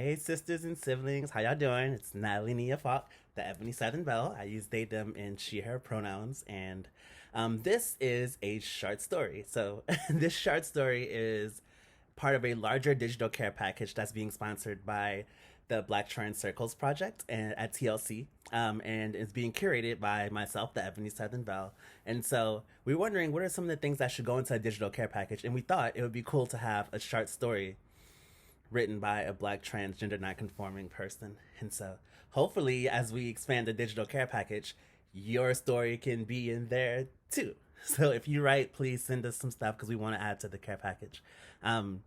Hey, sisters and siblings, how y'all doing? It's Natalie Nia Falk, the Ebony Belle. I use they, them, and she, her pronouns. And this is a short story. So, this short story is part of a larger digital care package that's being sponsored by the Black Trans Circles Project at TLC. And is being curated by myself, the Ebony Belle. And so we were wondering what are some of the things that should go into a digital care package. And we thought it would be cool to have a short story written by a black transgender non-conforming person. And so hopefully as we expand the digital care package, your story can be in there too. So if you write, please send us some stuff because we want to add to the care package. Um,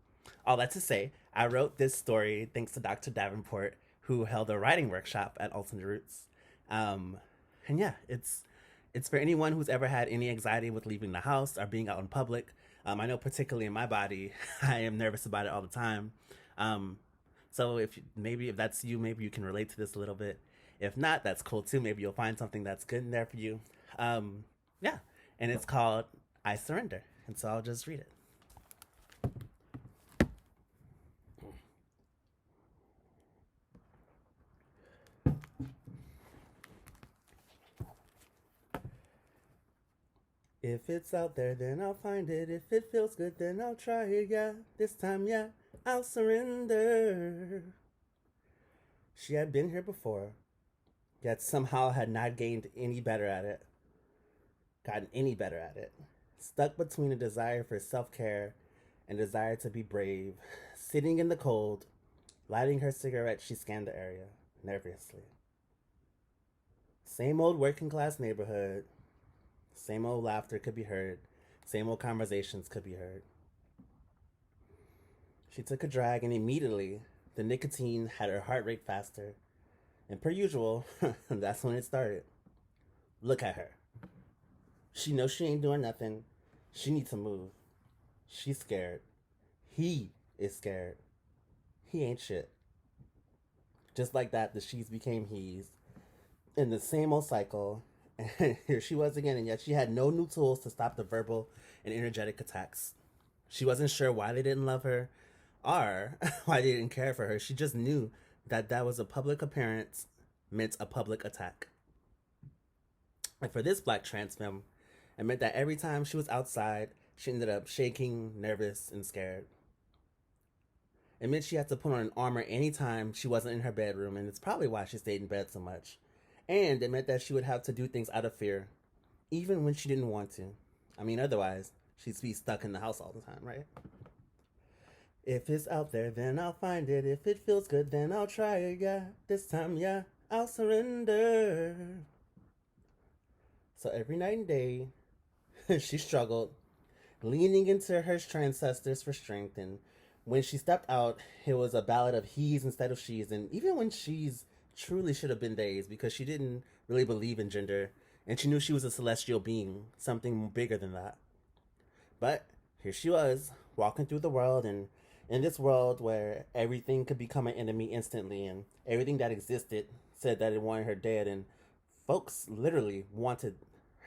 all that to say, I wrote this story thanks to Dr. Davenport, who held a writing workshop at Alternate Roots. Um, and yeah, it's for anyone who's ever had any anxiety with leaving the house or being out in public. I know particularly in my body, I am nervous about it all the time. Um, so maybe if that's you, maybe you can relate to this a little bit. If not, that's cool too. Maybe you'll find something that's good in there for you. Yeah, and it's called "I Surrender," and so I'll just read it. If it's out there, then I'll find it. If it feels good, then I'll try it. Yeah, this time, yeah, I'll surrender. She had been here before, yet somehow had not gained any better at it, gotten any better at it. Stuck between a desire for self care and a desire to be brave, sitting in the cold, lighting her cigarette, she scanned the area nervously. Same old working class neighborhood, same old laughter could be heard, same old conversations could be heard. She took a drag and immediately the nicotine had her heart rate faster. And per usual, that's when it started. Look at her. She knows she ain't doing nothing. She needs to move. She's scared. He is scared. He ain't shit. Just like that, the she's became he's. In the same old cycle. And here she was again, and yet she had no new tools to stop the verbal and energetic attacks. She wasn't sure why they didn't love her or why they didn't care for her. She just knew that that was a public appearance meant a public attack. And for this black trans femme, it meant that every time she was outside, she ended up shaking, nervous, and scared. It meant she had to put on an armor anytime she wasn't in her bedroom, and it's probably why she stayed in bed so much. And it meant that she would have to do things out of fear, even when she didn't want to. I mean, otherwise, she'd be stuck in the house all the time, right? If it's out there, then I'll find it. If it feels good, then I'll try it, yeah. This time, yeah, I'll surrender. So every night and day, she struggled, leaning into her ancestors for strength. And when she stepped out, it was a ballad of he's instead of she's. And even when she's truly should have been days because she didn't really believe in gender. And she knew she was a celestial being, something bigger than that. But here she was, walking through the world, and in this world where everything could become an enemy instantly, and everything that existed said that it wanted her dead, and folks literally wanted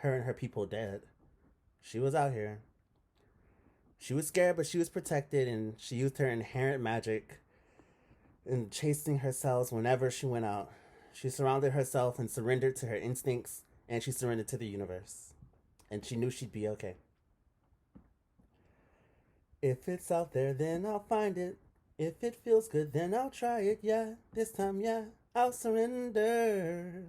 her and her people dead. She was out here. She was scared, but she was protected, and she used her inherent magic in chasing herself whenever she went out. She surrounded herself and surrendered to her instincts, and she surrendered to the universe. And she knew she'd be okay. If it's out there, then I'll find it. If it feels good, then I'll try it, yeah. This time, yeah, I'll surrender.